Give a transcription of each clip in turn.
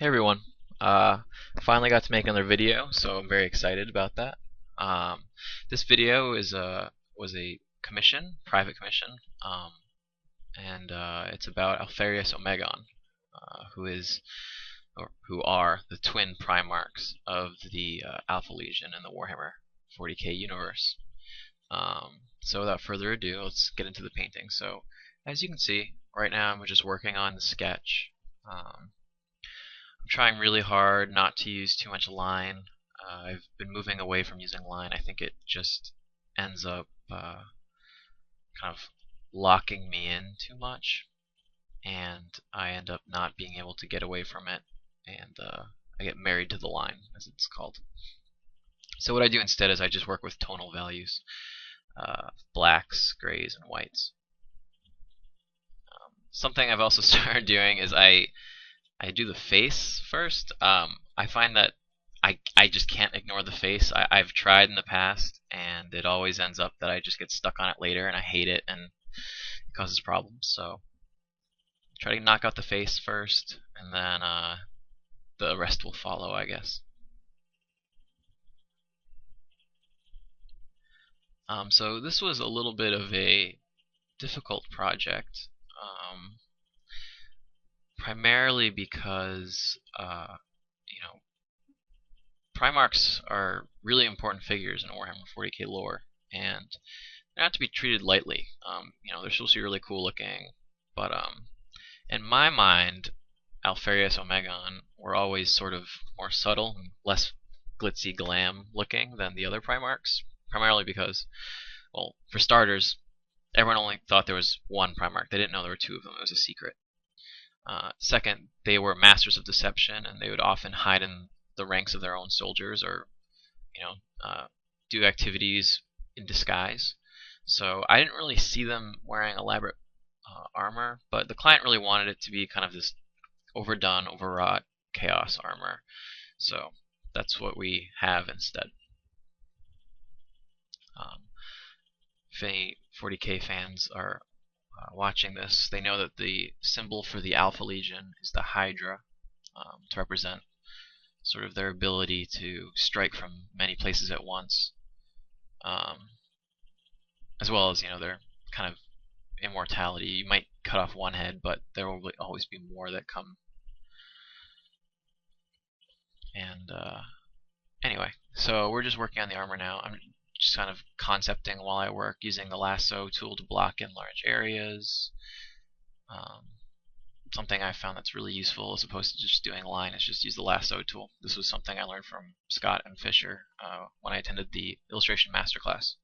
Hey everyone. Uh, Finally got to make another video, so I'm very excited about that. This video was a commission, private commission, and it's about Alpharius Omegon, who are the twin Primarchs of the Alpha Legion in the Warhammer 40k universe. So without further ado, let's get into the painting. So as you can see, right now I'm just working on the sketch. I'm trying really hard not to use too much line. I've been moving away from using line. I think it just ends up kind of locking me in too much, and I end up not being able to get away from it, and I get married to the line, as it's called. So what I do instead is I just work with tonal values, blacks, grays, and whites. Something I've also started doing is I do the face first. I find that I just can't ignore the face. I've tried in the past, and it always ends up that I just get stuck on it later, and I hate it, and it causes problems. So try to knock out the face first, and then the rest will follow, I guess. So this was a little bit of a difficult project, primarily because Primarchs are really important figures in Warhammer 40k lore, and they're not to be treated lightly. They're supposed to be really cool looking, but in my mind, Alpharius Omegon were always sort of more subtle and less glitzy glam looking than the other Primarchs, primarily because, well, for starters, everyone only thought there was one Primarch. They didn't know there were two of them. It was a secret. Second, they were masters of deception, and they would often hide in the ranks of their own soldiers, or do activities in disguise. So I didn't really see them wearing elaborate armor, but the client really wanted it to be kind of this overdone, overwrought chaos armor. So that's what we have instead. If any 40k fans are watching this, they know that the symbol for the Alpha Legion is the Hydra, to represent sort of their ability to strike from many places at once, as well as their kind of immortality. You might cut off one head, but there will always be more that come. And anyway, so we're just working on the armor now. I'm just kind of concepting while I work, using the lasso tool to block in large areas. Something I found that's really useful, as opposed to just doing line, is just use the lasso tool. This was something I learned from Scott and Fisher when I attended the illustration masterclass.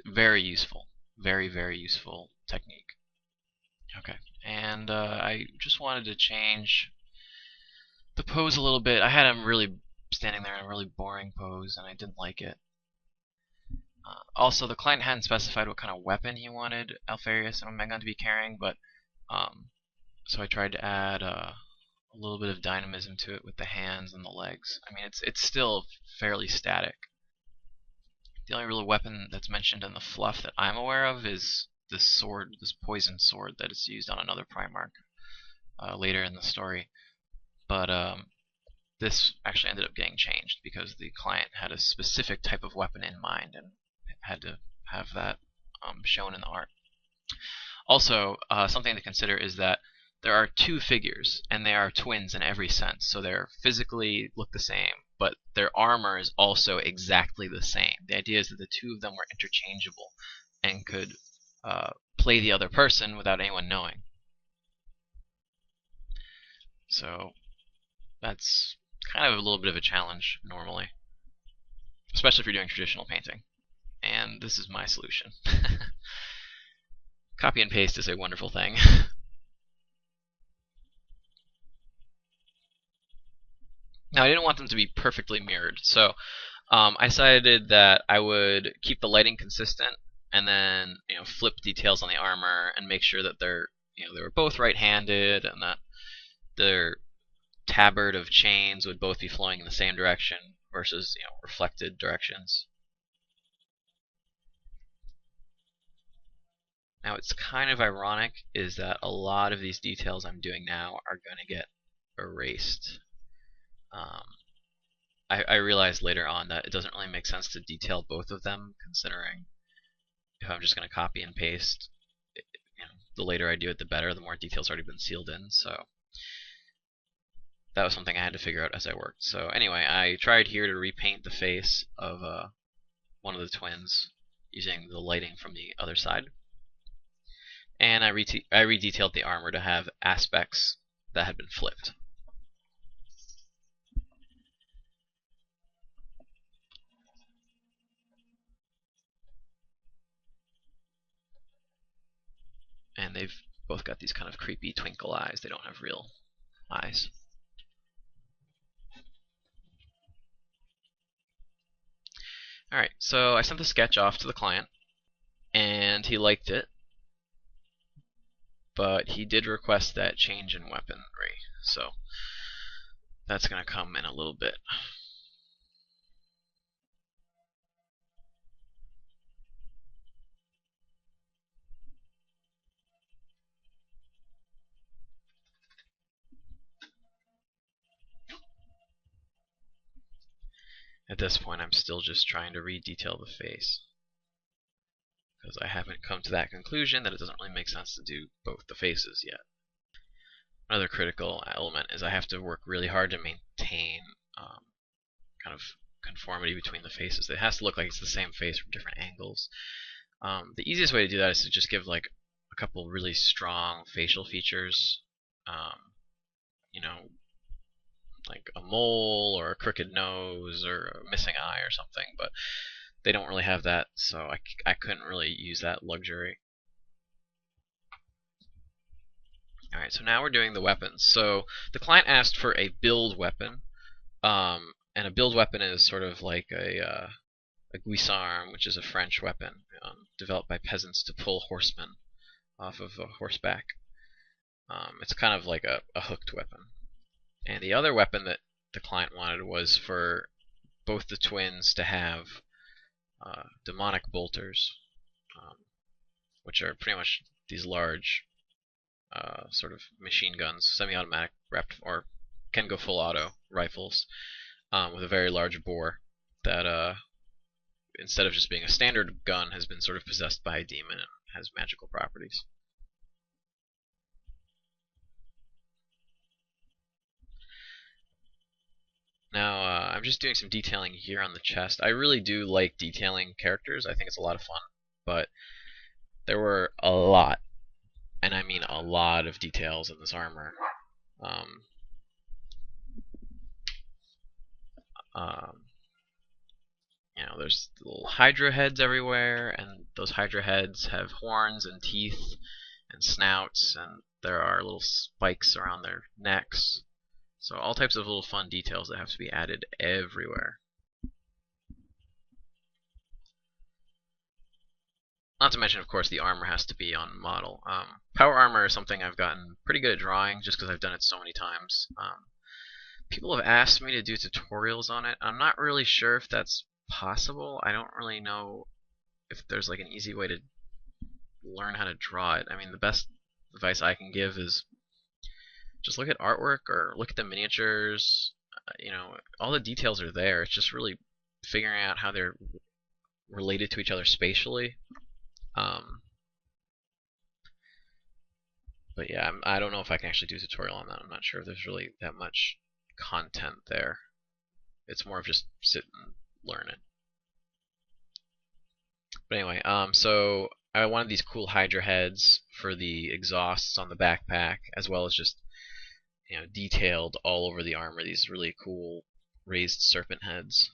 Very useful, very useful technique. Okay, and I just wanted to change the pose a little bit. I had him really standing there in a really boring pose, and I didn't like it. Also, the client hadn't specified what kind of weapon he wanted Alpharius and Omegon to be carrying, but so I tried to add a little bit of dynamism to it with the hands and the legs. I mean, it's still fairly static. The only real weapon that's mentioned in the fluff that I'm aware of is this sword, this poison sword that is used on another Primarch later in the story. But this actually ended up getting changed because the client had a specific type of weapon in mind and had to have that shown in the art. Also, something to consider is that there are two figures, and they are twins in every sense. So they physically look the same, but their armor is also exactly the same. The idea is that the two of them were interchangeable and could play the other person without anyone knowing. So that's kind of a little bit of a challenge normally, especially if you're doing traditional painting. And this is my solution. Copy and paste is a wonderful thing. Now, I didn't want them to be perfectly mirrored, so I decided that I would keep the lighting consistent, and then flip details on the armor and make sure that they were both right-handed, and that their tabard of chains would both be flowing in the same direction versus reflected directions. Now, it's kind of ironic is that a lot of these details I'm doing now are going to get erased. I realized later on that it doesn't really make sense to detail both of them, considering if I'm just going to copy and paste, the later I do it, the better. The more details already been sealed in. So that was something I had to figure out as I worked. So anyway, I tried here to repaint the face of one of the twins using the lighting from the other side. And I redetailed the armor to have aspects that had been flipped. And they've both got these kind of creepy twinkle eyes. They don't have real eyes. Alright, so I sent the sketch off to the client, and he liked it, but he did request that change in weaponry, so that's going to come in a little bit. At this point, I'm still just trying to redetail the face, because I haven't come to that conclusion that it doesn't really make sense to do both the faces yet. Another critical element is I have to work really hard to maintain kind of conformity between the faces. It has to look like it's the same face from different angles. The easiest way to do that is to just give like a couple really strong facial features, you know, like a mole or a crooked nose or a missing eye or something, but they don't really have that, so I couldn't really use that luxury. Alright, so now we're doing the weapons. So the client asked for a build weapon, and a build weapon is sort of like a guisarme, which is a French weapon developed by peasants to pull horsemen off of a horseback. It's kind of like a hooked weapon. And the other weapon that the client wanted was for both the twins to have demonic bolters, which are pretty much these large sort of machine guns, semi-automatic, wrapped, or can go full auto rifles with a very large bore that instead of just being a standard gun has been sort of possessed by a demon and has magical properties. Now, I'm just doing some detailing here on the chest. I really do like detailing characters. I think it's a lot of fun. But there were a lot, and I mean a lot of details in this armor. There's little Hydra heads everywhere, and those Hydra heads have horns and teeth and snouts, and there are little spikes around their necks. So all types of little fun details that have to be added everywhere. Not to mention, of course, the armor has to be on model. Power armor is something I've gotten pretty good at drawing just because I've done it so many times. People have asked me to do tutorials on it. I'm not really sure if that's possible. I don't really know if there's like an easy way to learn how to draw it. I mean, the best advice I can give is just look at artwork or look at the miniatures. All the details are there. It's just really figuring out how they're related to each other spatially. But yeah, I don't know if I can actually do a tutorial on that. I'm not sure if there's really that much content there. It's more of just sit and learn it. But anyway, so I wanted these cool Hydra heads for the exhausts on the backpack, as well as just detailed all over the armor, these really cool raised serpent heads.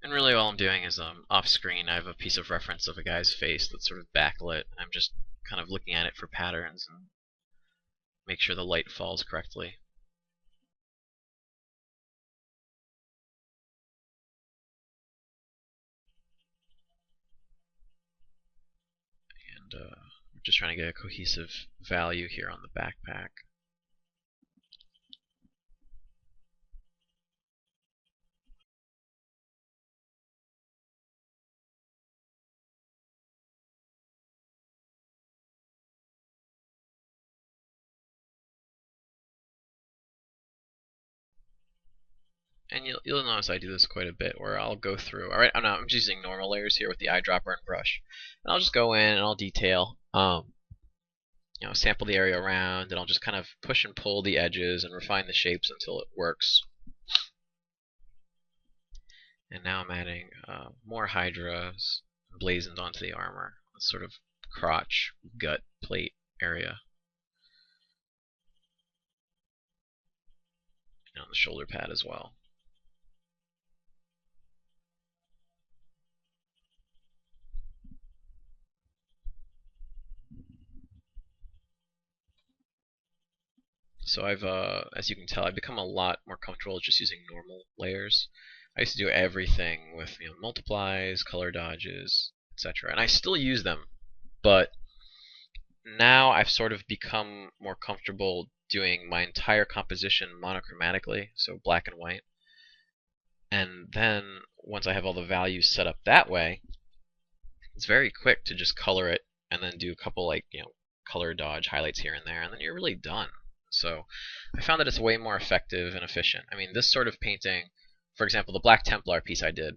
And really all I'm doing is off screen I have a piece of reference of a guy's face that's sort of backlit. I'm just kind of looking at it for patterns and make sure the light falls correctly. And we're just trying to get a cohesive value here on the backpack. and you'll notice I do this quite a bit, where I'll go through. All right, I'm just using normal layers here with the eyedropper and brush, and I'll just go in and I'll detail. Sample the area around, and I'll just kind of push and pull the edges and refine the shapes until it works. And now I'm adding more hydras blazoned onto the armor, sort of crotch, gut, plate area. And on the shoulder pad as well. So I've, as you can tell, I've become a lot more comfortable just using normal layers. I used to do everything with multiplies, color dodges, etc. And I still use them, but now I've sort of become more comfortable doing my entire composition monochromatically, so black and white. And then once I have all the values set up that way, it's very quick to just color it and then do a couple color dodge highlights here and there, and then you're really done. So I found that it's way more effective and efficient. I mean, this sort of painting, for example, the Black Templar piece I did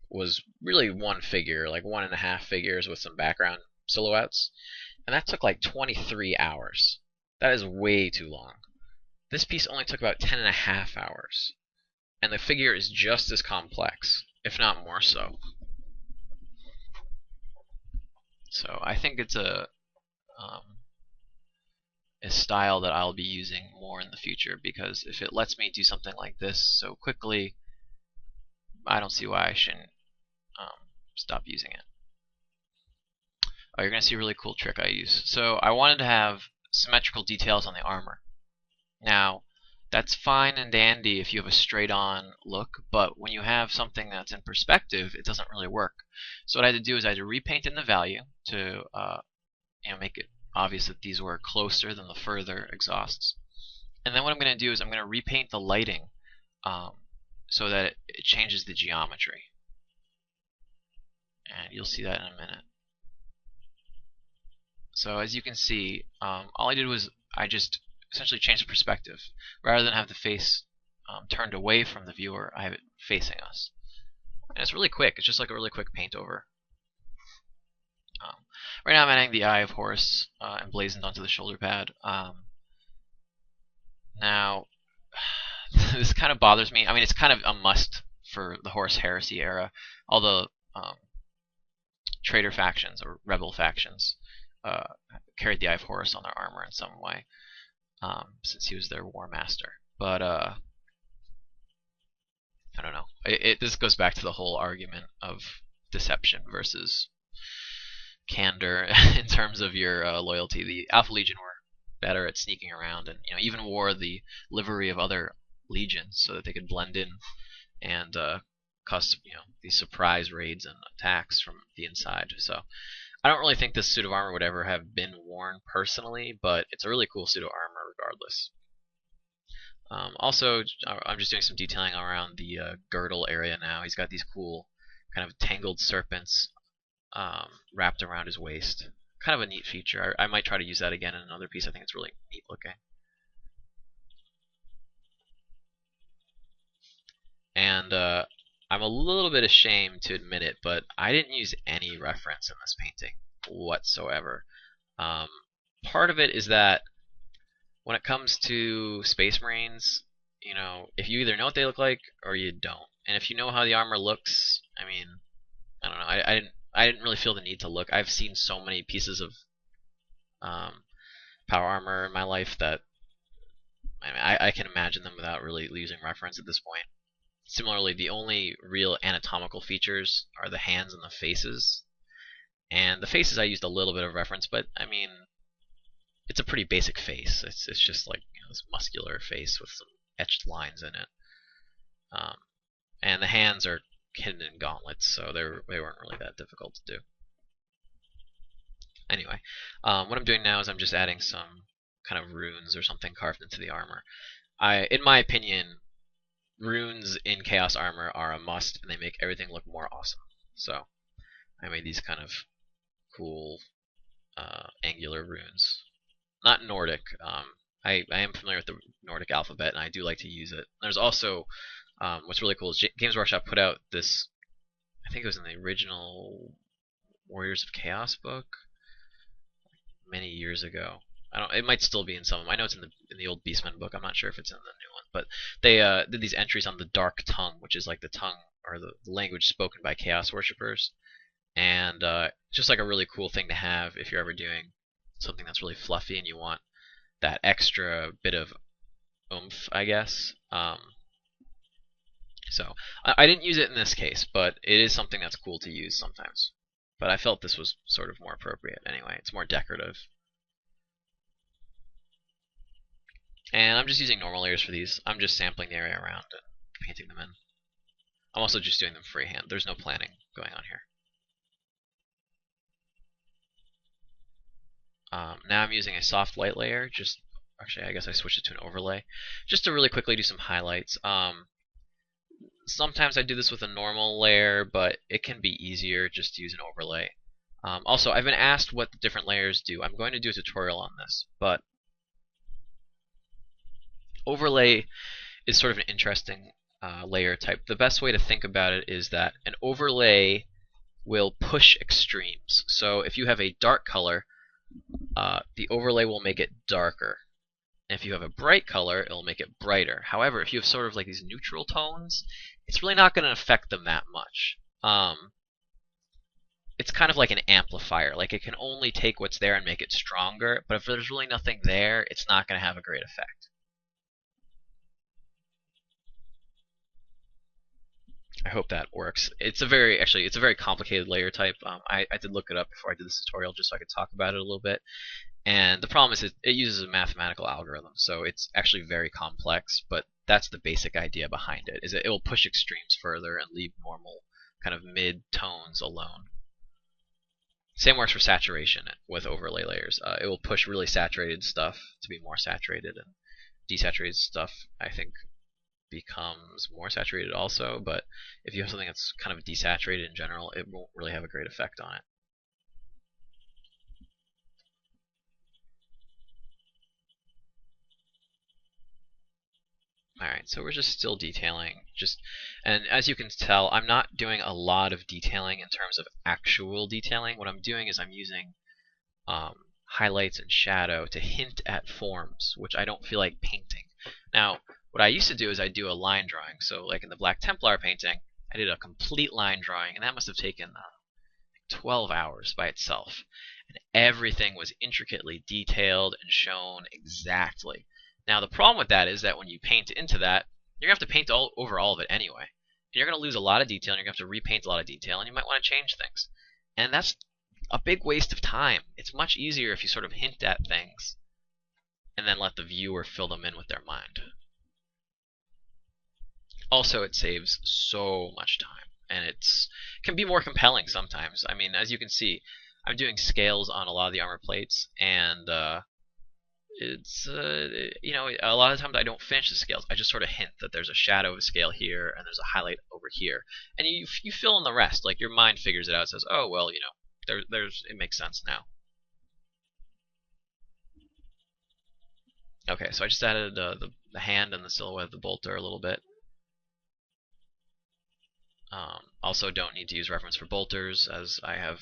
was really one figure, like 1.5 figures with some background silhouettes, and that took like 23 hours. That is way too long. This piece only took about 10.5 hours, and the figure is just as complex, if not more so. So I think it's a style that I'll be using more in the future, because if it lets me do something like this so quickly, I don't see why I shouldn't stop using it. Oh, you're going to see a really cool trick I use. So I wanted to have symmetrical details on the armor. Now, that's fine and dandy if you have a straight-on look, but when you have something that's in perspective, it doesn't really work. So what I had to do is I had to repaint in the value to make it obvious that these were closer than the further exhausts. And then what I'm going to do is I'm going to repaint the lighting so that it changes the geometry. And you'll see that in a minute. So as you can see, all I did was I just essentially changed the perspective. Rather than have the face turned away from the viewer, I have it facing us. And it's really quick. It's just like a really quick paint over. Right now I'm adding the Eye of Horus emblazoned onto the shoulder pad. Now, this kind of bothers me. I mean, it's kind of a must for the Horus Heresy era. All the traitor factions or rebel factions carried the Eye of Horus on their armor in some way, since he was their war master. But I don't know. This goes back to the whole argument of deception versus candor in terms of your loyalty. The Alpha Legion were better at sneaking around, and even wore the livery of other legions so that they could blend in and cause these surprise raids and attacks from the inside. So I don't really think this suit of armor would ever have been worn personally, but it's a really cool suit of armor regardless. Also, I'm just doing some detailing around the girdle area now. He's got these cool kind of tangled serpents wrapped around his waist. Kind of a neat feature. I might try to use that again in another piece. I think it's really neat looking. And I'm a little bit ashamed to admit it, but I didn't use any reference in this painting whatsoever. Part of it is that when it comes to Space Marines, if you either know what they look like or you don't. And if you know how the armor looks, I mean, I don't know. I didn't really feel the need to look. I've seen so many pieces of power armor in my life that I can imagine them without really using reference at this point. Similarly, the only real anatomical features are the hands and the faces. And the faces I used a little bit of reference, but I mean, it's a pretty basic face. It's just like this muscular face with some etched lines in it. And the hands are hidden in gauntlets, so they weren't really that difficult to do. Anyway, what I'm doing now is I'm just adding some kind of runes or something carved into the armor. In my opinion, runes in Chaos armor are a must, and they make everything look more awesome. So I made these kind of cool angular runes. Not Nordic. I am familiar with the Nordic alphabet, and I do like to use it. There's also What's really cool is Games Workshop put out this, I think it was in the original Warriors of Chaos book many years ago. I don't. It might still be in some of them. I know it's in the old Beastmen book. I'm not sure if it's in the new one. But they did these entries on the Dark Tongue, which is like the tongue or the language spoken by Chaos worshippers, and just like a really cool thing to have if you're ever doing something that's really fluffy and you want that extra bit of oomph, I guess. So I didn't use it in this case, but it is something that's cool to use sometimes. But I felt this was sort of more appropriate anyway. It's more decorative. And I'm just using normal layers for these. I'm just sampling the area around and painting them in. I'm also just doing them freehand. There's no planning going on here. Now I'm using a soft light layer. Actually, I guess I switched it to an overlay, just to really quickly do some highlights. Sometimes I do this with a normal layer, but it can be easier just to use an overlay. Also, I've been asked what the different layers do. I'm going to do a tutorial on this, but overlay is sort of an interesting layer type. The best way to think about it is that an overlay will push extremes. So if you have a dark color, the overlay will make it darker. And if you have a bright color, it'll make it brighter. However, if you have sort of like these neutral tones, it's really not going to affect them that much. It's kind of like an amplifier. Like it can only take what's there and make it stronger, but if there's really nothing there, it's not going to have a great effect. I hope that works. It's a very complicated layer type. I did look it up before I did this tutorial just so I could talk about it a little bit. And the problem is it uses a mathematical algorithm, so it's actually very complex, but that's the basic idea behind it, is that it will push extremes further and leave normal kind of mid-tones alone. Same works for saturation with overlay layers. It will push really saturated stuff to be more saturated, and desaturated stuff, I think, becomes more saturated also, but if you have something that's kind of desaturated in general, it won't really have a great effect on it. Alright, so we're just still detailing, and as you can tell, I'm not doing a lot of detailing in terms of actual detailing. What I'm doing is I'm using highlights and shadow to hint at forms, which I don't feel like painting. Now, what I used to do is I'd do a line drawing. So like in the Black Templar painting, I did a complete line drawing, and that must have taken 12 hours by itself. And everything was intricately detailed and shown exactly. Now the problem with that is that when you paint into that, you're going to have to paint over all of it anyway. And you're going to lose a lot of detail, and you're going to have to repaint a lot of detail, and you might want to change things. And that's a big waste of time. It's much easier if you sort of hint at things and then let the viewer fill them in with their mind. Also, it saves so much time, and it can be more compelling sometimes. I mean, as you can see, I'm doing scales on a lot of the armor plates, and it's you know, a lot of times I don't finish the scales. I just sort of hint that there's a shadow of a scale here and there's a highlight over here, and you fill in the rest. Like your mind figures it out, says, oh well, you know, it makes sense now. Okay, so I just added the hand and the silhouette of the bolter a little bit. Also, don't need to use reference for bolters, as I have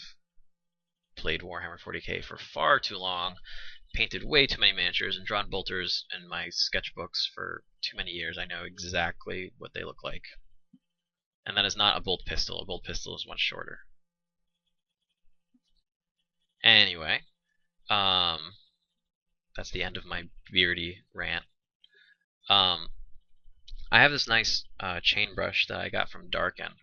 played Warhammer 40k for far too long, painted way too many miniatures, and drawn bolters in my sketchbooks for too many years. I know exactly what they look like. And that is not a bolt pistol. A bolt pistol is much shorter. Anyway, that's the end of my beardy rant. I have this nice chain brush that I got from Darken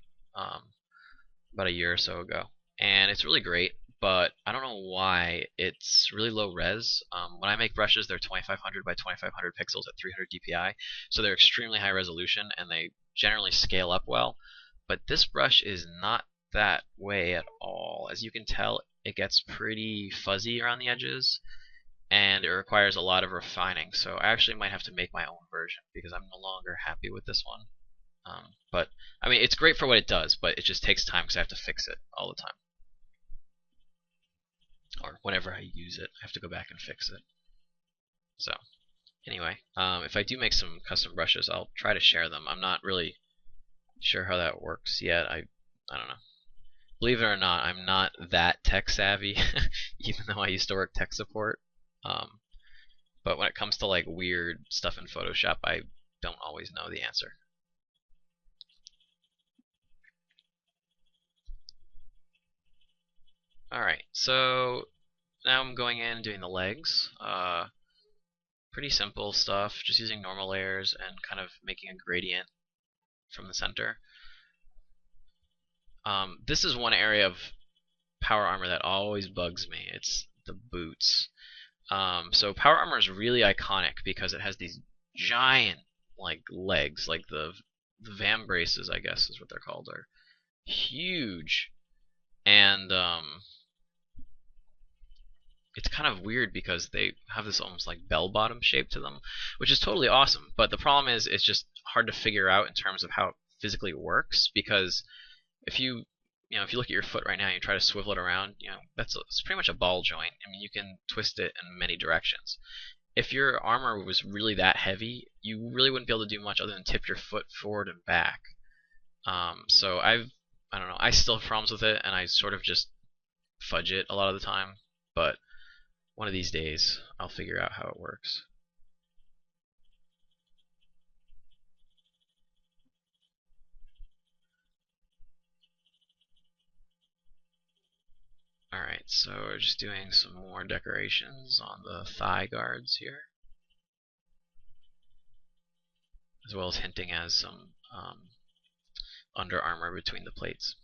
about a year or so ago, and it's really great, but I don't know why it's really low res. When I make brushes, they're 2500 by 2500 pixels at 300 dpi, so they're extremely high resolution and they generally scale up well, but this brush is not that way at all. As you can tell, it gets pretty fuzzy around the edges, and it requires a lot of refining, so I actually might have to make my own version because I'm no longer happy with this one. But I mean, it's great for what it does, but it just takes time because I have to fix it all the time. Or whenever I use it, I have to go back and fix it. So, anyway, if I do make some custom brushes, I'll try to share them. I'm not really sure how that works yet. I don't know. Believe it or not, I'm not that tech savvy, even though I used to work tech support. Um, but when it comes to like weird stuff in Photoshop, I don't always know the answer. Alright, so now I'm going in and doing the legs. Pretty simple stuff, just using normal layers and kind of making a gradient from the center. This is one area of power armor that always bugs me. It's the boots. So power armor is really iconic because it has these giant like legs, like the vambraces, I guess is what they're called, are huge, and it's kind of weird because they have this almost like bell-bottom shape to them, which is totally awesome. But the problem is it's just hard to figure out in terms of how it physically works, because if if you look at your foot right now and you try to swivel it around, it's pretty much a ball joint. I mean, you can twist it in many directions. If your armor was really that heavy, you really wouldn't be able to do much other than tip your foot forward and back. So I don't know, I still have problems with it, and I sort of just fudge it a lot of the time. But one of these days, I'll figure out how it works. Alright, so we're just doing some more decorations on the thigh guards here, as well as hinting at some under armor between the plates.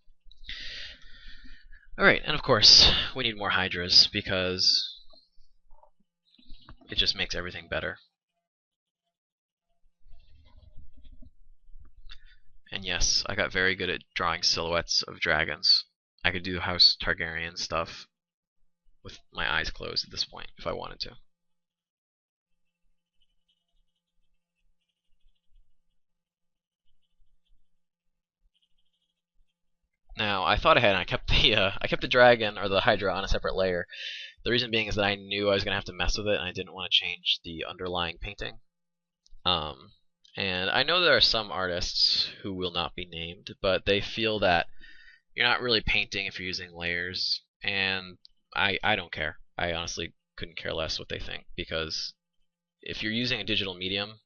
Alright, and of course, we need more hydras because it just makes everything better. And yes, I got very good at drawing silhouettes of dragons. I could do House Targaryen stuff with my eyes closed at this point if I wanted to. Now, I thought ahead and I kept the dragon or the Hydra on a separate layer. The reason being is that I knew I was gonna have to mess with it and I didn't want to change the underlying painting. And I know there are some artists who will not be named, but they feel that you're not really painting if you're using layers, and I don't care. I honestly couldn't care less what they think, because if you're using a digital medium,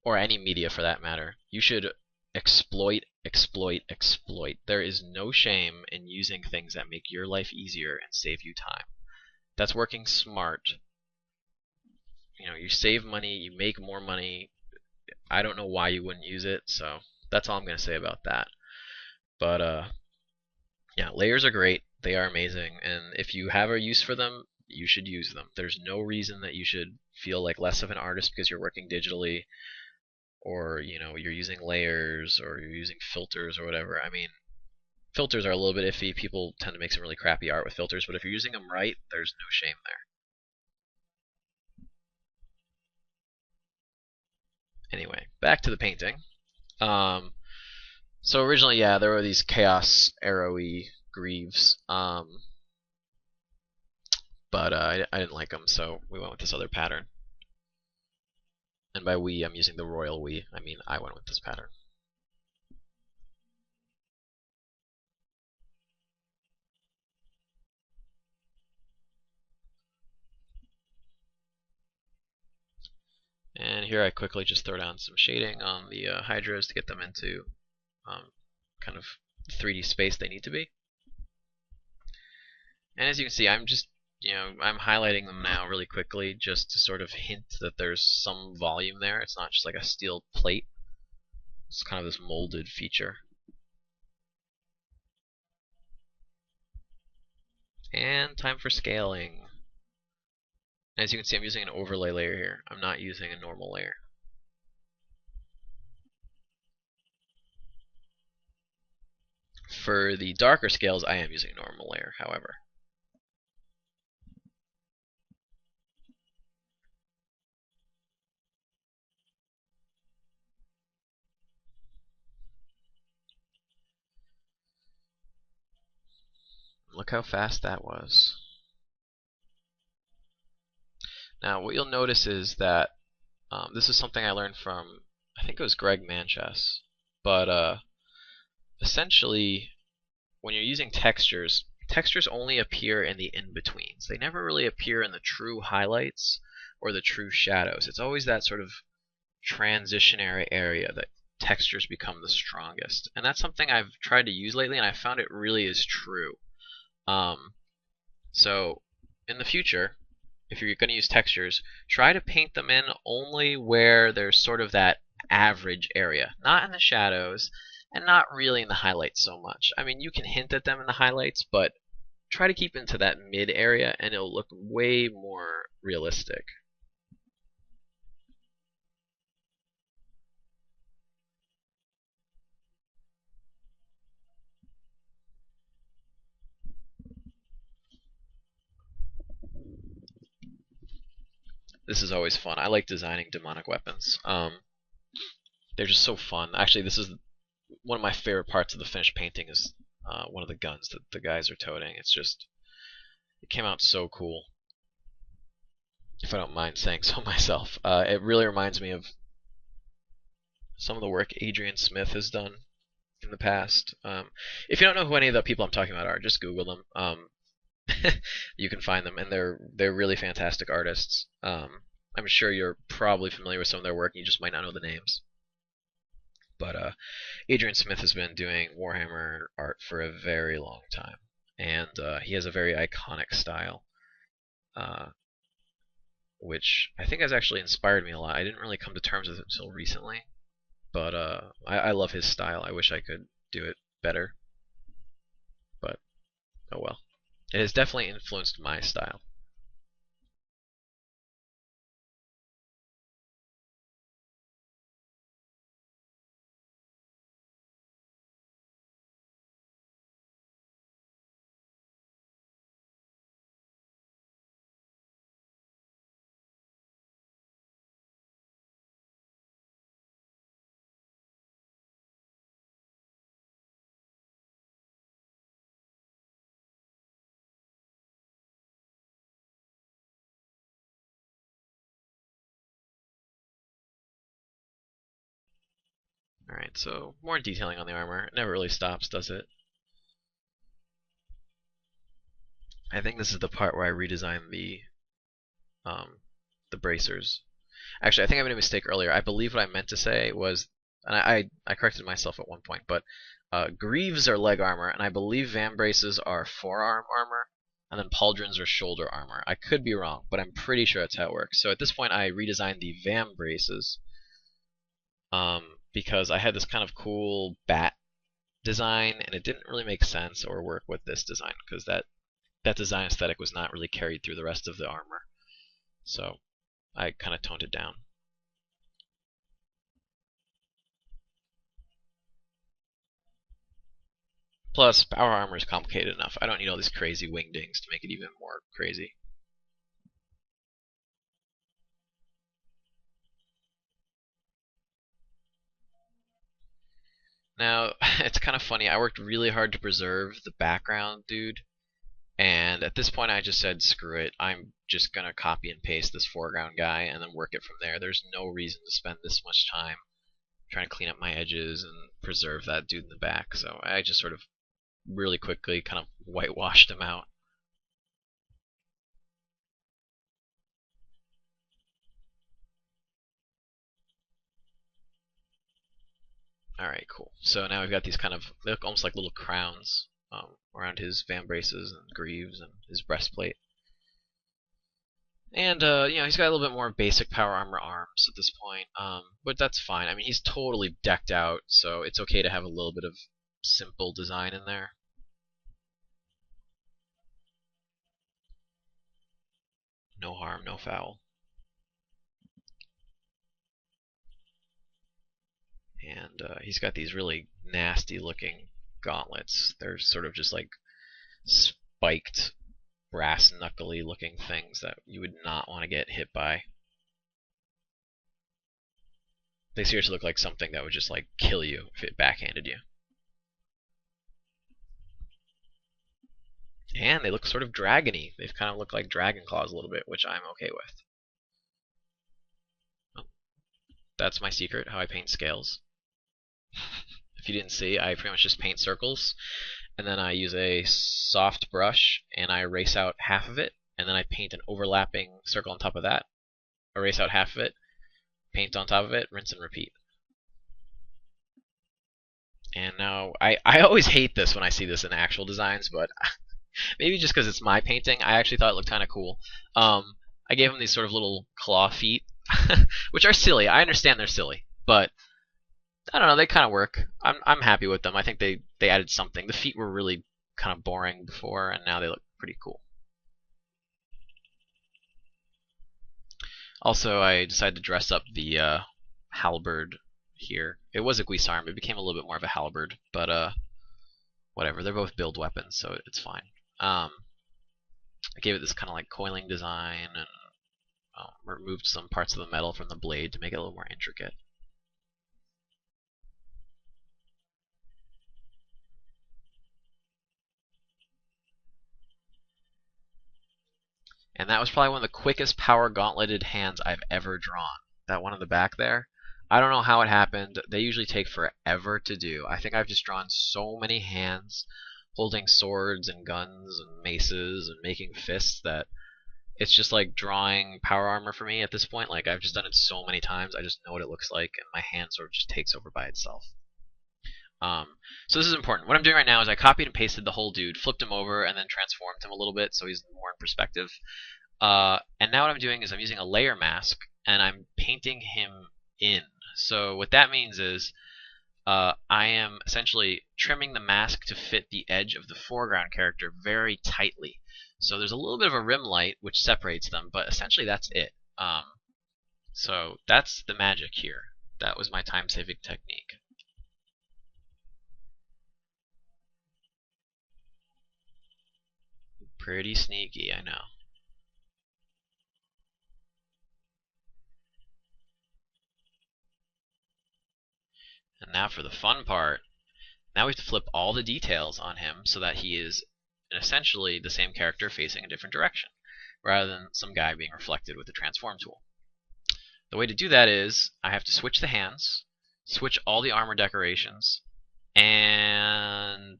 or any media for that matter, you should exploit, exploit, exploit. There is no shame in using things that make your life easier and save you time. That's working smart. You save money, you make more money. I don't know why you wouldn't use it, so that's all I'm going to say about that. But yeah, layers are great. They are amazing, and if you have a use for them, you should use them. There's no reason that you should feel like less of an artist because you're working digitally, or you're using layers, or you're using filters or whatever. I mean, filters are a little bit iffy. People tend to make some really crappy art with filters, but if you're using them right, there's no shame there. Anyway, back to the painting. So originally, yeah, there were these chaos arrowy greaves, but I didn't like them, so we went with this other pattern. And by we, I'm using the royal we. I mean, I went with this pattern. And here I quickly just throw down some shading on the hydras to get them into kind of 3D space they need to be. And as you can see, I'm just I'm highlighting them now really quickly just to sort of hint that there's some volume there. It's not just like a steel plate. It's kind of this molded feature. And time for scaling. As you can see, I'm using an overlay layer here. I'm not using a normal layer. For the darker scales, I am using a normal layer, however. Look how fast that was. Now, what you'll notice is that this is something I learned from, I think it was Greg Manchess. but essentially, when you're using textures, textures only appear in the in-betweens. They never really appear in the true highlights or the true shadows. It's always that sort of transitionary area that textures become the strongest. And that's something I've tried to use lately, and I found it really is true. So in the future, if you're going to use textures, try to paint them in only where there's sort of that average area, not in the shadows, and not really in the highlights so much. I mean, you can hint at them in the highlights, but try to keep into that mid area, and it'll look way more realistic. This is always fun. I like designing demonic weapons. They're just so fun. Actually, this is one of my favorite parts of the finished painting is one of the guns that the guys are toting. It's just, it came out so cool, if I don't mind saying so myself. It really reminds me of some of the work Adrian Smith has done in the past. If you don't know who any of the people I'm talking about are, just Google them. You can find them, and they're really fantastic artists. I'm sure you're probably familiar with some of their work, and you just might not know the names. But Adrian Smith has been doing Warhammer art for a very long time, and he has a very iconic style, which I think has actually inspired me a lot. I didn't really come to terms with it until recently, but I love his style. I wish I could do it better, but oh well. It has definitely influenced my style. Alright, so more detailing on the armor. It never really stops, does it? I think this is the part where I redesign um, the bracers. Actually, I think I made a mistake earlier. I believe what I meant to say was, and I corrected myself at one point, but greaves are leg armor, and I believe vambraces are forearm armor, and then pauldrons are shoulder armor. I could be wrong, but I'm pretty sure that's how it works. So at this point, I redesigned the vambraces because I had this kind of cool bat design, and it didn't really make sense or work with this design because that design aesthetic was not really carried through the rest of the armor. So I kind of toned it down. Plus, power armor is complicated enough. I don't need all these crazy wingdings to make it even more crazy. Now, it's kind of funny. I worked really hard to preserve the background dude, and at this point I just said, screw it. I'm just going to copy and paste this foreground guy and then work it from there. There's no reason to spend this much time trying to clean up my edges and preserve that dude in the back. So I just sort of really quickly kind of whitewashed him out. Alright, cool. So now we've got these kind of, they look almost like little crowns around his vambraces and greaves and his breastplate. And, he's got a little bit more basic power armor arms at this point, but that's fine. I mean, he's totally decked out, so it's okay to have a little bit of simple design in there. No harm, no foul. And he's got these really nasty looking gauntlets. They're sort of just like spiked, brass knuckly looking things that you would not want to get hit by. They seriously look like something that would just like kill you if it backhanded you. And they look sort of dragony. They kind of look like dragon claws a little bit, which I'm okay with. Oh, that's my secret, how I paint scales. If you didn't see, I pretty much just paint circles, and then I use a soft brush and I erase out half of it, and then I paint an overlapping circle on top of that, erase out half of it, paint on top of it, rinse and repeat. And now, I always hate this when I see this in actual designs, but maybe just because it's my painting, I actually thought it looked kind of cool. I gave him these sort of little claw feet, which are silly. I understand they're silly, but I don't know, they kind of work. I'm happy with them. I think they added something. The feet were really kind of boring before, and now they look pretty cool. Also, I decided to dress up the halberd here. It was a guisarme, it became a little bit more of a halberd, but whatever. They're both build weapons, so it's fine. I gave it this kind of like coiling design and removed some parts of the metal from the blade to make it a little more intricate. And that was probably one of the quickest power gauntleted hands I've ever drawn. That one in the back there. I don't know how it happened. They usually take forever to do. I think I've just drawn so many hands holding swords and guns and maces and making fists that it's just like drawing power armor for me at this point. Like, I've just done it so many times, I just know what it looks like, and my hand sort of just takes over by itself. So this is important. What I'm doing right now is I copied and pasted the whole dude, flipped him over, and then transformed him a little bit so he's more in perspective. And now what I'm doing is I'm using a layer mask, and I'm painting him in. So what that means is I am essentially trimming the mask to fit the edge of the foreground character very tightly. So there's a little bit of a rim light which separates them, but essentially that's it. So that's the magic here. That was my time-saving technique. Pretty sneaky, I know. And now for the fun part. Now we have to flip all the details on him so that he is essentially the same character facing a different direction, rather than some guy being reflected with the transform tool. The way to do that is I have to switch the hands, switch all the armor decorations, and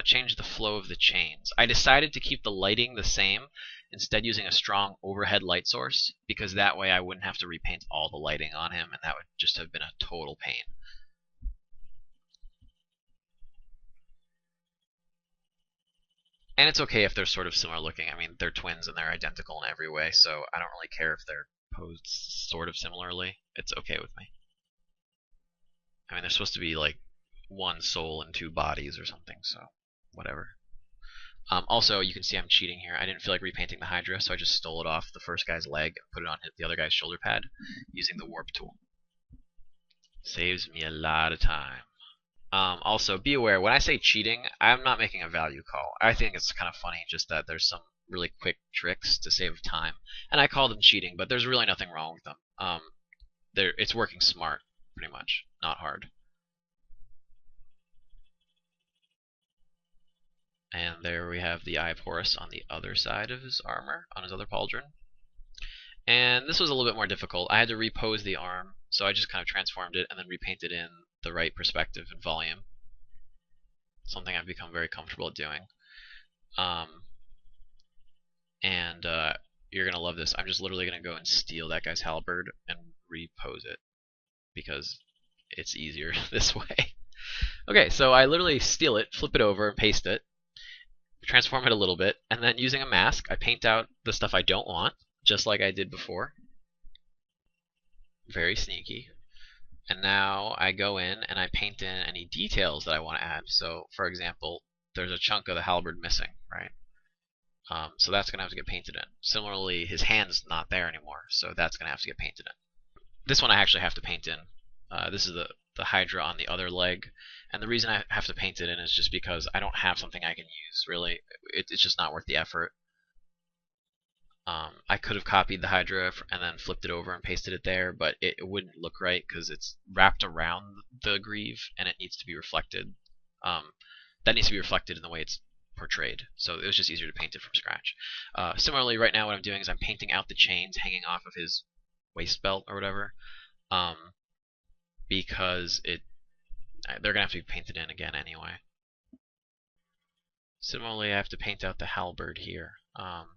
change the flow of the chains. I decided to keep the lighting the same, instead using a strong overhead light source, because that way I wouldn't have to repaint all the lighting on him, and that would just have been a total pain. And it's okay if they're sort of similar looking. I mean, they're twins and they're identical in every way, so I don't really care if they're posed sort of similarly. It's okay with me. I mean, they're supposed to be like one soul and two bodies or something, so whatever. Also, you can see I'm cheating here. I didn't feel like repainting the Hydra, so I just stole it off the first guy's leg and put it on the other guy's shoulder pad using the warp tool. Saves me a lot of time. Also, be aware, when I say cheating, I'm not making a value call. I think it's kind of funny just that there's some really quick tricks to save time. And I call them cheating, but there's really nothing wrong with them. It's working smart, pretty much, not hard. And there we have the Eye of Horus on the other side of his armor, on his other pauldron. And this was a little bit more difficult. I had to repose the arm, so I just kind of transformed it and then repainted in the right perspective and volume. Something I've become very comfortable at doing. You're going to love this. I'm just literally going to go and steal that guy's halberd and repose it, because it's easier this way. Okay, so I literally steal it, flip it over, and paste it, transform it a little bit, and then using a mask, I paint out the stuff I don't want, just like I did before. Very sneaky. And now I go in and I paint in any details that I want to add. So, for example, there's a chunk of the halberd missing, right? So that's going to have to get painted in. Similarly, his hand's not there anymore, so that's going to have to get painted in. This one I actually have to paint in. This is the Hydra on the other leg. And the reason I have to paint it in is just because I don't have something I can use, really. It's just not worth the effort. I could have copied the Hydra and then flipped it over and pasted it there, but it wouldn't look right because it's wrapped around the greave and it needs to be reflected. That needs to be reflected in the way it's portrayed, so it was just easier to paint it from scratch. Similarly, right now what I'm doing is I'm painting out the chains hanging off of his waist belt or whatever, because they're going to have to be painted in again anyway. Similarly, I have to paint out the halberd here, and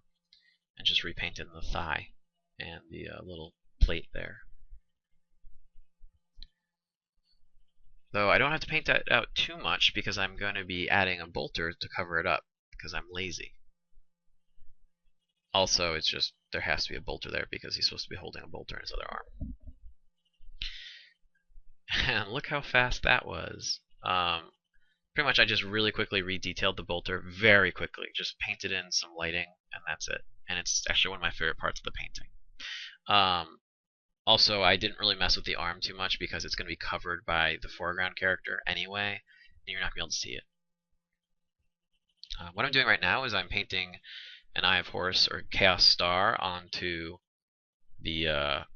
just repaint in the thigh and the little plate there. Though I don't have to paint that out too much because I'm going to be adding a bolter to cover it up because I'm lazy. Also, it's just there has to be a bolter there because he's supposed to be holding a bolter in his other arm. And look how fast that was. Pretty much I just really quickly redetailed the bolter very quickly. Just painted in some lighting and that's it. And it's actually one of my favorite parts of the painting. Also, I didn't really mess with the arm too much because it's going to be covered by the foreground character anyway, and you're not going to be able to see it. What I'm doing right now is I'm painting an Eye of Horus or Chaos Star onto the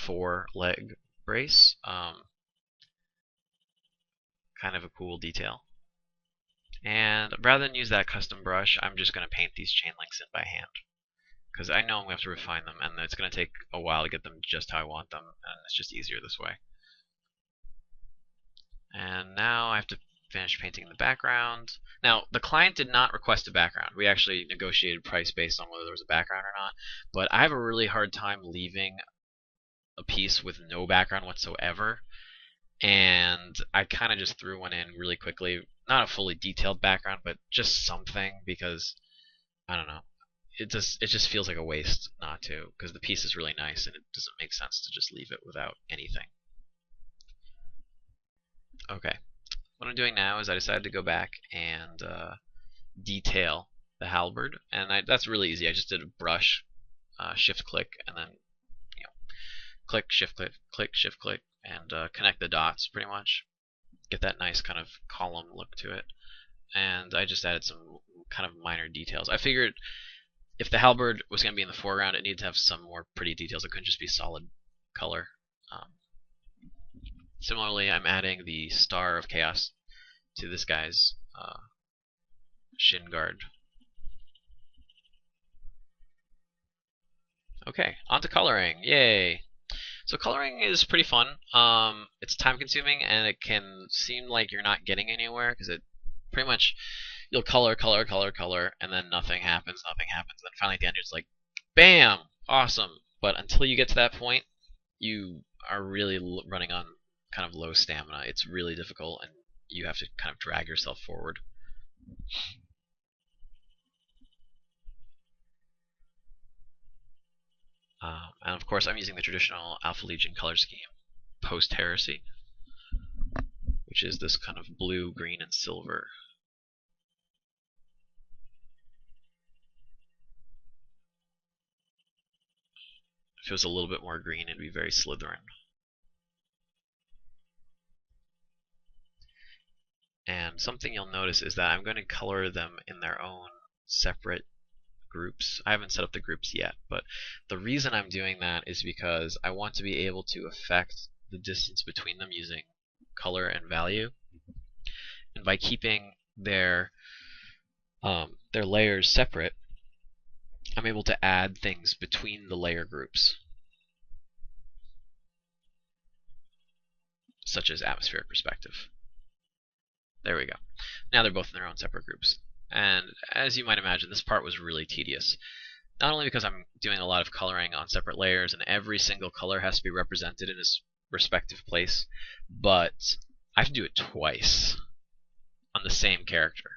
four-leg brace. Kind of a cool detail. And rather than use that custom brush, I'm just going to paint these chain links in by hand. Because I know I'm going to have to refine them, and it's going to take a while to get them just how I want them, and it's just easier this way. And now I have to finish painting the background. Now, the client did not request a background. We actually negotiated price based on whether there was a background or not, but I have a really hard time leaving a piece with no background whatsoever, and I kind of just threw one in really quickly. Not a fully detailed background, but just something, because, I don't know. It just feels like a waste not to, because the piece is really nice and it doesn't make sense to just leave it without anything. Okay, what I'm doing now is I decided to go back and detail the halberd, and that's really easy. I just did a brush, shift click, and then click, shift click, and connect the dots pretty much. Get that nice kind of column look to it, and I just added some kind of minor details. I figured if the halberd was going to be in the foreground, it needed to have some more pretty details. It couldn't just be solid color. Similarly, I'm adding the Star of Chaos to this guy's shin guard. Okay, on to coloring. Yay! So coloring is pretty fun. It's time consuming and it can seem like you're not getting anywhere because it pretty much you'll color, and then nothing happens. And then finally at the end you're just like, bam! Awesome! But until you get to that point, you are really running on kind of low stamina. It's really difficult and you have to kind of drag yourself forward. And of course I'm using the traditional Alpha Legion color scheme, post-heresy, which is this kind of blue, green, and silver. If it was a little bit more green, it'd be very Slytherin. And something you'll notice is that I'm going to color them in their own separate groups. I haven't set up the groups yet, but the reason I'm doing that is because I want to be able to affect the distance between them using color and value. And by keeping their layers separate, I'm able to add things between the layer groups, such as atmospheric perspective. There we go. Now they're both in their own separate groups. And as you might imagine, this part was really tedious. Not only because I'm doing a lot of coloring on separate layers and every single color has to be represented in its respective place, but I have to do it twice on the same character.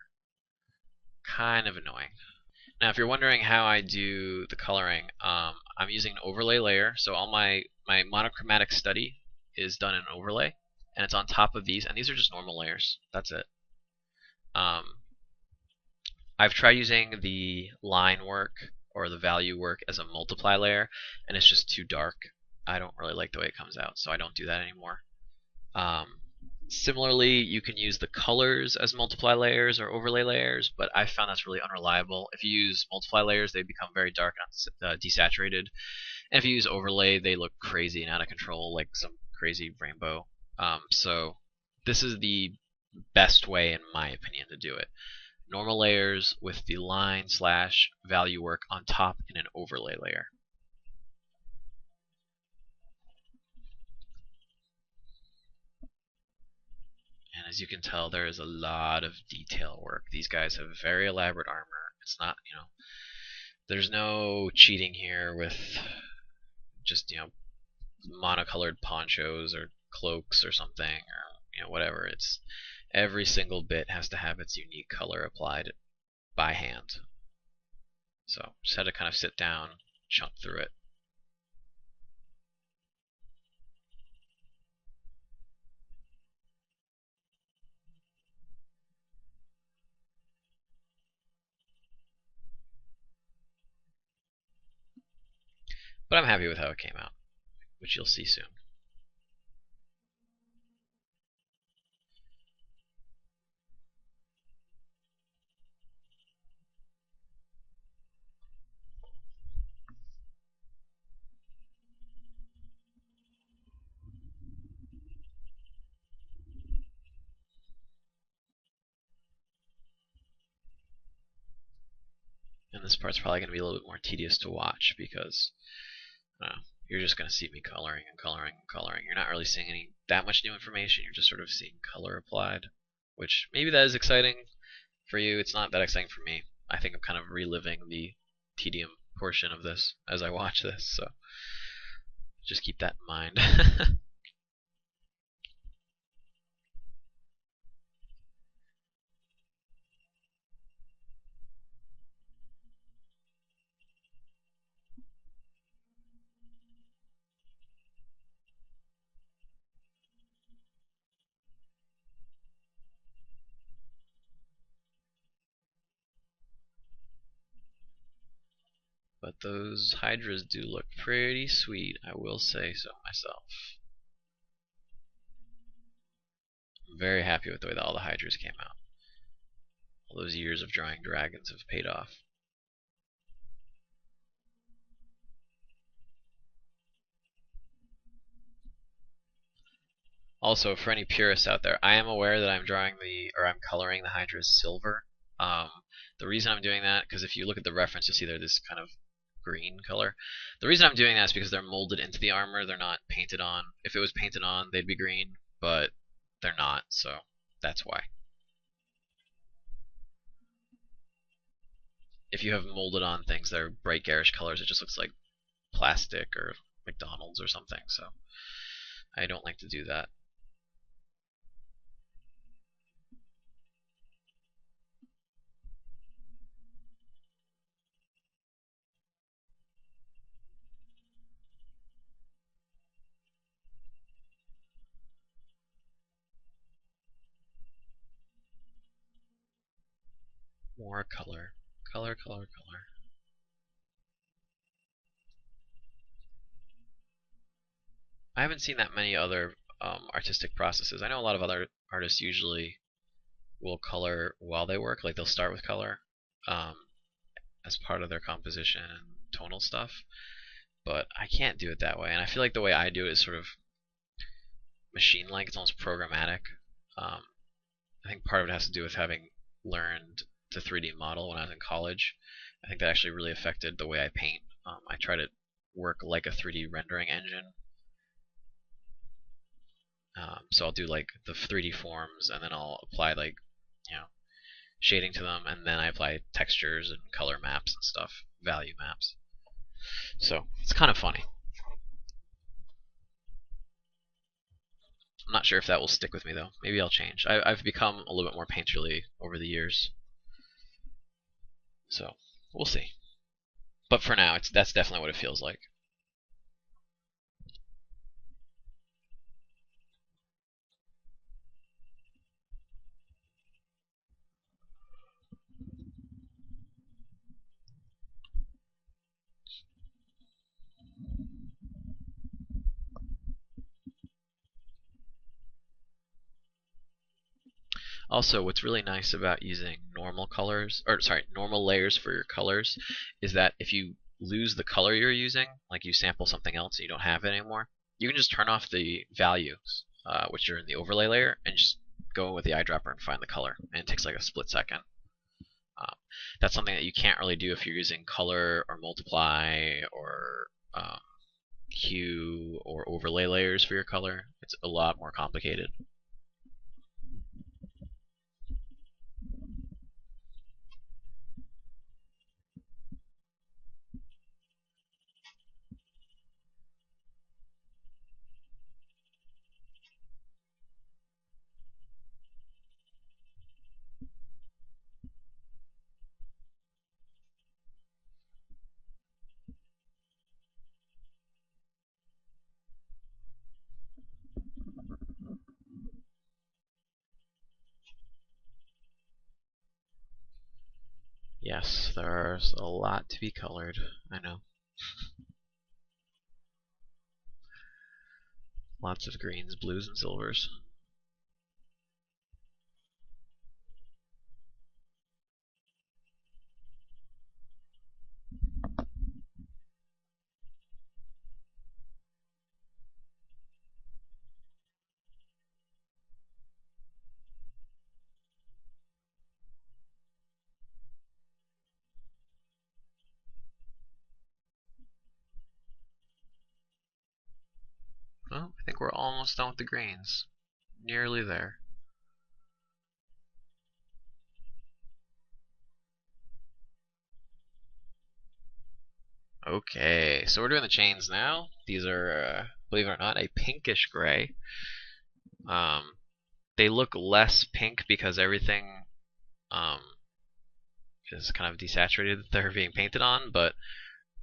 Kind of annoying. Now if you're wondering how I do the coloring, I'm using an overlay layer. So all my monochromatic study is done in an overlay, and it's on top of these, and these are just normal layers. That's it. I've tried using the line work or the value work as a multiply layer, and it's just too dark. I don't really like the way it comes out, so I don't do that anymore. Similarly, you can use the colors as multiply layers or overlay layers, but I found that's really unreliable. If you use multiply layers, they become very dark and desaturated. And if you use overlay, they look crazy and out of control, like some crazy rainbow. So this is the best way, in my opinion, to do it. Normal layers with the line/value work on top in an overlay layer. as you can tell, there is a lot of detail work. These guys have very elaborate armor. It's not, there's no cheating here with just, monocolored ponchos or cloaks or something, or whatever. It's every single bit has to have its unique color applied by hand. So just had to kind of sit down, chunk through it. But I'm happy with how it came out, which you'll see soon. And this part's probably going to be a little bit more tedious to watch because you're just going to see me coloring and coloring and coloring. You're not really seeing that much new information. You're just sort of seeing color applied, which maybe that is exciting for you. It's not that exciting for me. I think I'm kind of reliving the tedium portion of this as I watch this, so just keep that in mind. But those hydras do look pretty sweet, I will say so myself. I'm very happy with the way that all the hydras came out. All those years of drawing dragons have paid off. Also, for any purists out there, I am aware that I'm coloring the hydras silver. The reason I'm doing that, because if you look at the reference, you'll see they're this kind of green color. The reason I'm doing that is because they're molded into the armor. They're not painted on. If it was painted on, they'd be green, but they're not, so that's why. If you have molded on things that are bright garish colors, it just looks like plastic or McDonald's or something, so I don't like to do that. More color. Color, color, color. I haven't seen that many other artistic processes. I know a lot of other artists usually will color while they work, like they'll start with color as part of their composition and tonal stuff, but I can't do it that way, and I feel like the way I do it is sort of machine-like, it's almost programmatic. I think part of it has to do with having learned to 3D model when I was in college. I think that actually really affected the way I paint. I try to work like a 3D rendering engine. So I'll do like the 3D forms, and then I'll apply like, shading to them, and then I apply textures and color maps and stuff, value maps. So it's kind of funny. I'm not sure if that will stick with me though. Maybe I'll change. I've become a little bit more painterly over the years, so we'll see. But for now, that's definitely what it feels like. Also, what's really nice about using normal colors, or sorry, normal layers for your colors, is that if you lose the color you're using, like you sample something else and you don't have it anymore, you can just turn off the values, which are in the overlay layer, and just go with the eyedropper and find the color. And it takes like a split second. That's something that you can't really do if you're using color or multiply or hue or overlay layers for your color. It's a lot more complicated. Yes, there's a lot to be colored. I know. Lots of greens, blues, and silvers. Well, I think we're almost done with the greens. Nearly there. Okay, so we're doing the chains now. These are, believe it or not, a pinkish gray. They look less pink because everything is kind of desaturated that they're being painted on, but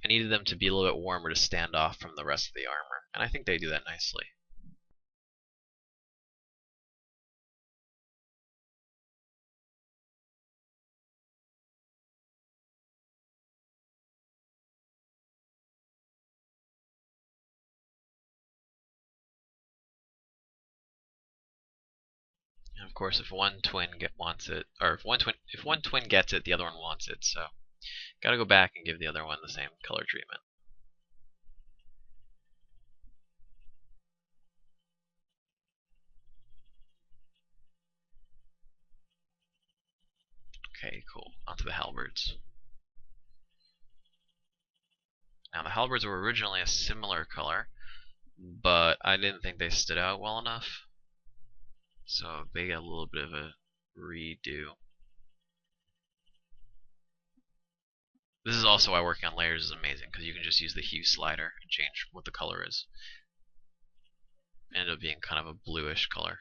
I needed them to be a little bit warmer to stand off from the rest of the armor, and I think they do that nicely. And of course, if one twin wants it, or if one twin gets it, the other one wants it. So, gotta go back and give the other one the same color treatment. Okay, cool. Onto the halberds. Now the halberds were originally a similar color, but I didn't think they stood out well enough, so they got a little bit of a redo. This is also why working on layers is amazing, because you can just use the hue slider and change what the color is. It ended up being kind of a bluish color.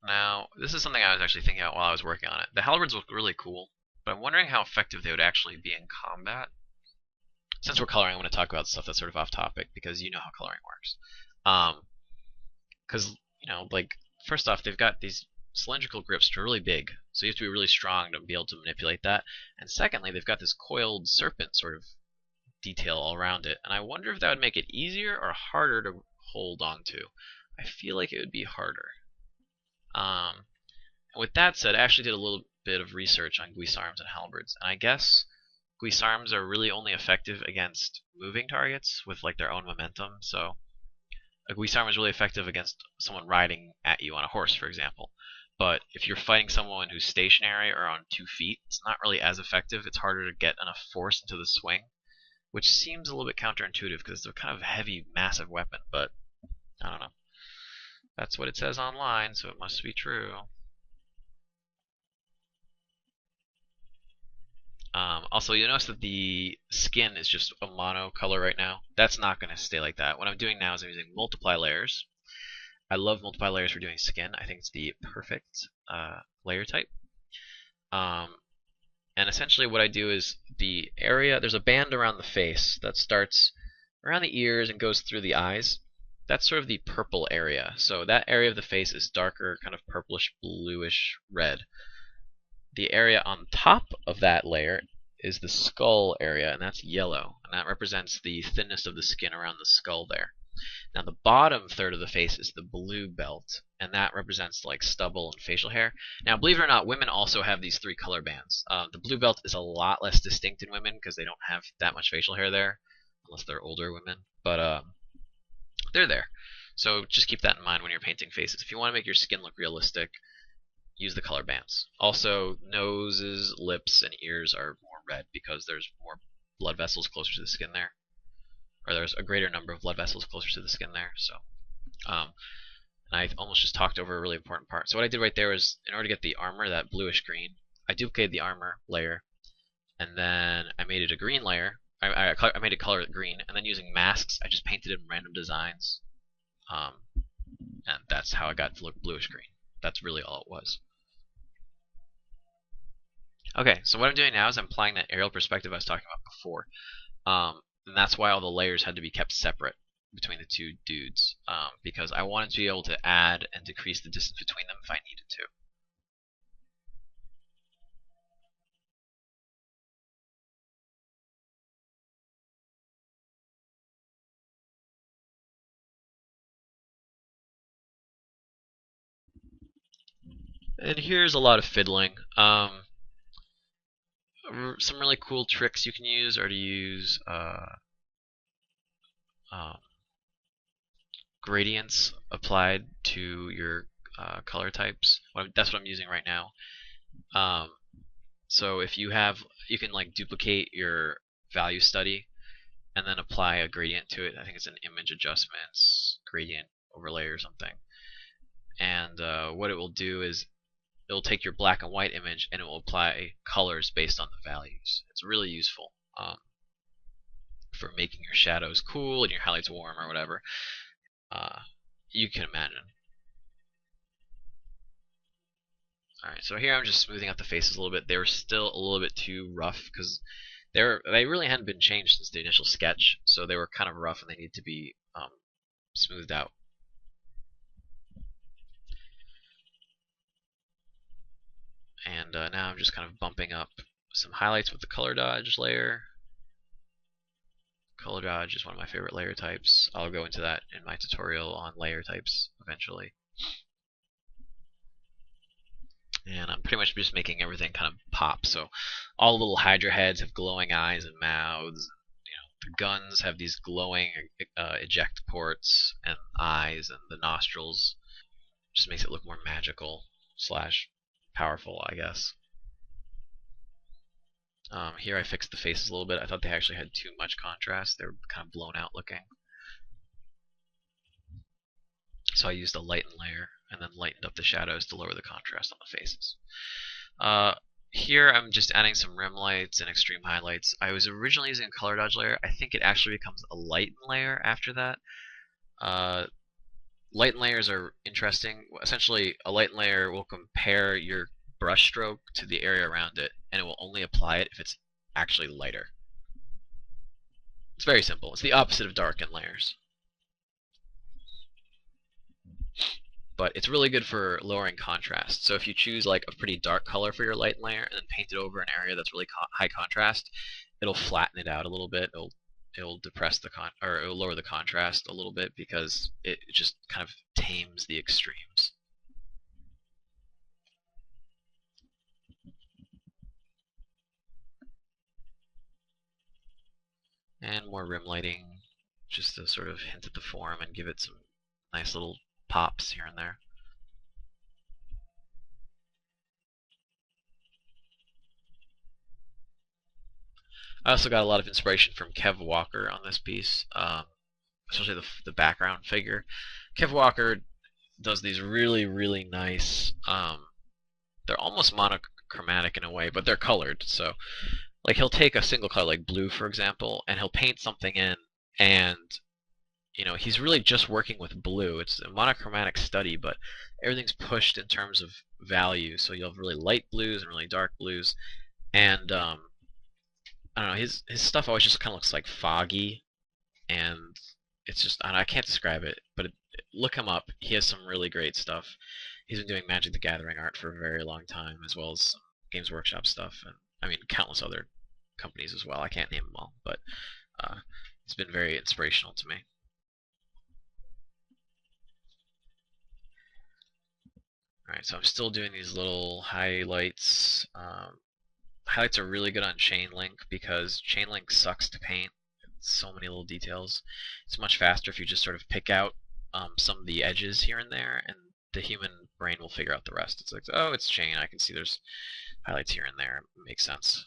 Now, this is something I was actually thinking about while I was working on it. The halberds look really cool, but I'm wondering how effective they would actually be in combat. Since we're coloring, I'm going to talk about stuff that's sort of off topic, because you know how coloring works. Because, like, first off, they've got these cylindrical grips which are really big, so you have to be really strong to be able to manipulate that. And secondly, they've got this coiled serpent sort of detail all around it, and I wonder if that would make it easier or harder to hold on to. I feel like it would be harder. With that said, I actually did a little bit of research on guisarmes and halberds, and I guess guisarmes are really only effective against moving targets with like their own momentum. So a guisarme is really effective against someone riding at you on a horse, for example. But if you're fighting someone who's stationary or on 2 feet, it's not really as effective. It's harder to get enough force into the swing, which seems a little bit counterintuitive because it's a kind of heavy, massive weapon, but I don't know. That's what it says online, so it must be true. Also, you'll notice that the skin is just a mono color right now. That's not going to stay like that. What I'm doing now is I'm using multiply layers. I love multiply layers for doing skin. I think it's the perfect layer type. And essentially what I do is the area, there's a band around the face that starts around the ears and goes through the eyes. That's sort of the purple area. So that area of the face is darker, kind of purplish, bluish red. The area on top of that layer is the skull area, and that's yellow, and that represents the thinness of the skin around the skull there. Now the bottom third of the face is the blue belt, and that represents like stubble and facial hair. Now believe it or not, women also have these 3 color bands. The blue belt is a lot less distinct in women because they don't have that much facial hair there, unless they're older women, but they're there. So just keep that in mind when you're painting faces. If you want to make your skin look realistic, use the color bands. Also, noses, lips, and ears are more red because there's more blood vessels closer to the skin there. Or there's a greater number of blood vessels closer to the skin there. So, and I almost just talked over a really important part. So what I did right there was, in order to get the armor, that bluish green, I duplicated the armor layer, and then I made it a green layer. I made it color it green, and then using masks, I just painted in random designs. And that's how I got to look bluish green. That's really all it was. Okay, so what I'm doing now is I'm applying that aerial perspective I was talking about before. And that's why all the layers had to be kept separate. between the two dudes because I wanted to be able to add and decrease the distance between them if I needed to. And here's a lot of fiddling. Some really cool tricks you can use are to use um, gradients applied to your color types. That's what I'm using right now. So if you have, you can like duplicate your value study and then apply a gradient to it. I think it's an image adjustments gradient overlay or something. And what it will do is it will take your black and white image and it will apply colors based on the values. It's really useful for making your shadows cool and your highlights warm or whatever you can imagine. Alright, so here I'm just smoothing out the faces a little bit. They were still a little bit too rough because they really hadn't been changed since the initial sketch, so they were kind of rough and they need to be smoothed out. And now I'm just kind of bumping up some highlights with the color dodge layer. Color dodge is one of my favorite layer types. I'll go into that in my tutorial on layer types eventually. And I'm pretty much just making everything kind of pop. So all the little Hydra heads have glowing eyes and mouths. The guns have these glowing eject ports and eyes, and the nostrils just makes it look more magical / powerful, I guess. Here I fixed the faces a little bit. I thought they actually had too much contrast. They were kind of blown out looking. So I used a lighten layer and then lightened up the shadows to lower the contrast on the faces. Here I'm just adding some rim lights and extreme highlights. I was originally using a color dodge layer. I think it actually becomes a lighten layer after that. Lighten layers are interesting. Essentially, a lighten layer will compare your brush stroke to the area around it, and it will only apply it if it's actually lighter. It's very simple. It's the opposite of darken layers. But it's really good for lowering contrast. So if you choose like a pretty dark color for your light layer and then paint it over an area that's really high contrast, it'll flatten it out a little bit. It'll depress the or it'll lower the contrast a little bit because it just kind of tames the extremes. And more rim lighting, just to sort of hint at the form and give it some nice little pops here and there. I also got a lot of inspiration from Kev Walker on this piece, especially the background figure. Kev Walker does these really, really nice, they're almost monochromatic in a way, but they're colored. So like he'll take a single color like blue, for example, and he'll paint something in, and he's really just working with blue. It's a monochromatic study, but everything's pushed in terms of value. So you'll have really light blues and really dark blues, and I don't know, his stuff always just kind of looks like foggy, and it's just, I can't describe it, but look him up. He has some really great stuff. He's been doing Magic the Gathering art for a very long time, as well as Games Workshop stuff, and I mean countless other companies as well. I can't name them all, but it's been very inspirational to me. Alright, so I'm still doing these little highlights. Highlights are really good on chain link because chain link sucks to paint. It's so many little details. It's much faster if you just sort of pick out some of the edges here and there, and the human brain will figure out the rest. It's like, oh, it's chain. I can see there's highlights here and there. It makes sense.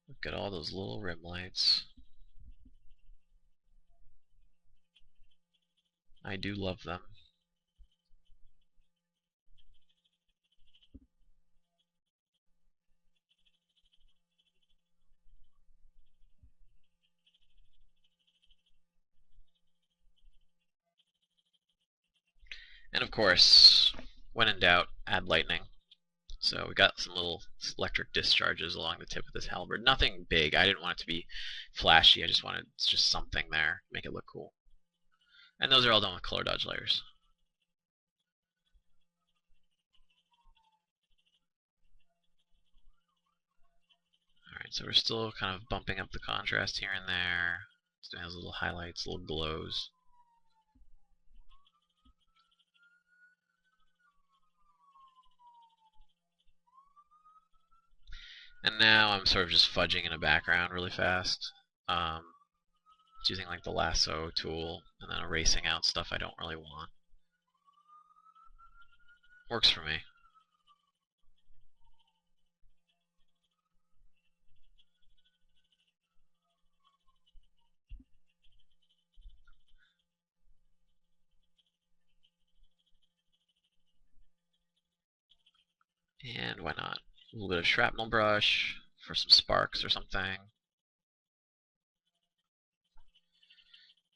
Look at all those little rim lights. I do love them. And of course, when in doubt, add lightning. So we got some little electric discharges along the tip of this halberd. Nothing big. I didn't want it to be flashy. I just wanted just something there, make it look cool. And those are all done with color dodge layers. Alright, so we're still kind of bumping up the contrast here and there. Just doing those little highlights, little glows. And now I'm sort of just fudging in a background really fast. Using like the lasso tool and then erasing out stuff I don't really want. Works for me. And why not? A little bit of shrapnel brush for some sparks or something.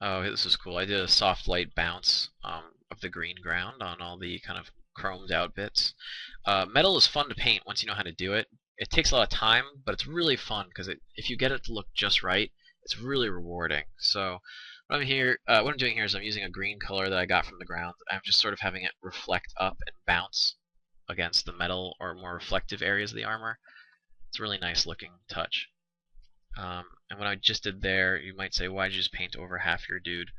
Oh, this is cool. I did a soft light bounce of the green ground on all the kind of chromed out bits. Metal is fun to paint once you know how to do it. It takes a lot of time, but it's really fun because if you get it to look just right, it's really rewarding. So what I'm doing here is I'm using a green color that I got from the ground. I'm just sort of having it reflect up and bounce against the metal or more reflective areas of the armor. It's a really nice looking touch. And what I just did there, you might say, why did you just paint over half your dude?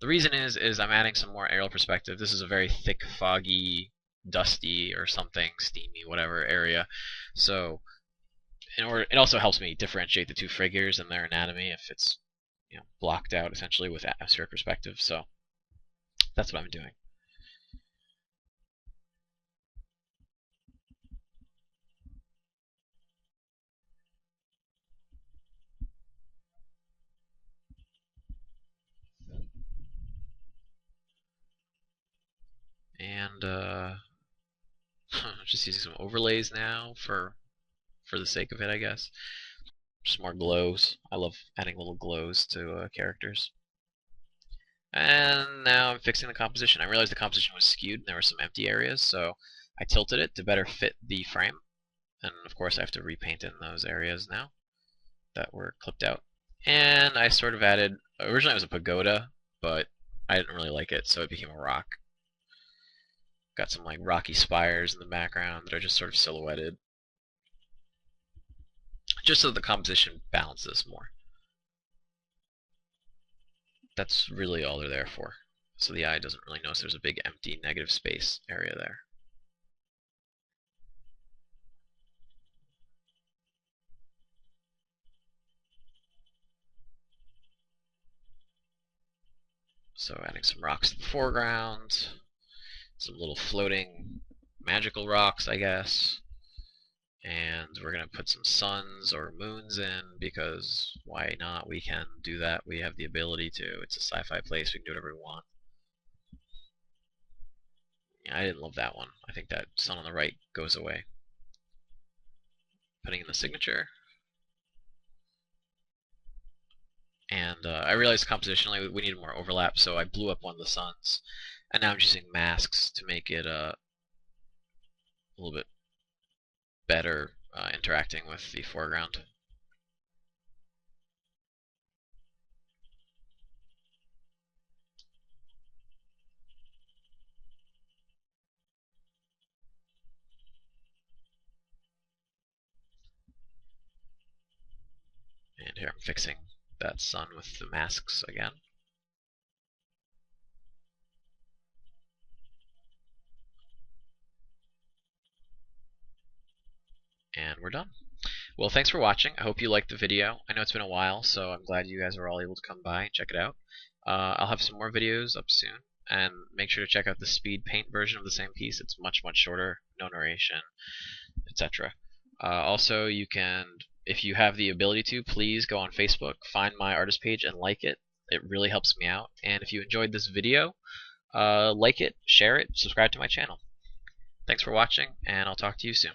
The reason is I'm adding some more aerial perspective. This is a very thick, foggy, dusty, or something, steamy, whatever area. So it also helps me differentiate the two figures and their anatomy if it's blocked out essentially with atmospheric perspective. So that's what I'm doing. And just using some overlays now for the sake of it, I guess. Just more glows. I love adding little glows to characters. And now I'm fixing the composition. I realized the composition was skewed and there were some empty areas, so I tilted it to better fit the frame. And of course I have to repaint in those areas now that were clipped out. And I sort of added, originally it was a pagoda, but I didn't really like it, so it became a rock. Got some like rocky spires in the background that are just sort of silhouetted. Just so the composition balances more. That's really all they're there for. So the eye doesn't really notice there's a big empty negative space area there. So adding some rocks to the foreground, some little floating magical rocks, I guess. And we're going to put some suns or moons in because why not? We can do that. We have the ability to. It's a sci-fi place. We can do whatever we want. Yeah, I didn't love that one. I think that sun on the right goes away. Putting in the signature. And I realized compositionally we needed more overlap, so I blew up one of the suns. And now I'm using masks to make it a little bit better interacting with the foreground. And here I'm fixing that sun with the masks again. And we're done. Well, thanks for watching. I hope you liked the video. I know it's been a while, so I'm glad you guys were all able to come by and check it out. I'll have some more videos up soon, and make sure to check out the speed paint version of the same piece. It's much shorter, no narration, etc. Also, you can, if you have the ability to, please go on Facebook, find my artist page, and like it. It really helps me out. And if you enjoyed this video, like it, share it, subscribe to my channel. Thanks for watching, and I'll talk to you soon.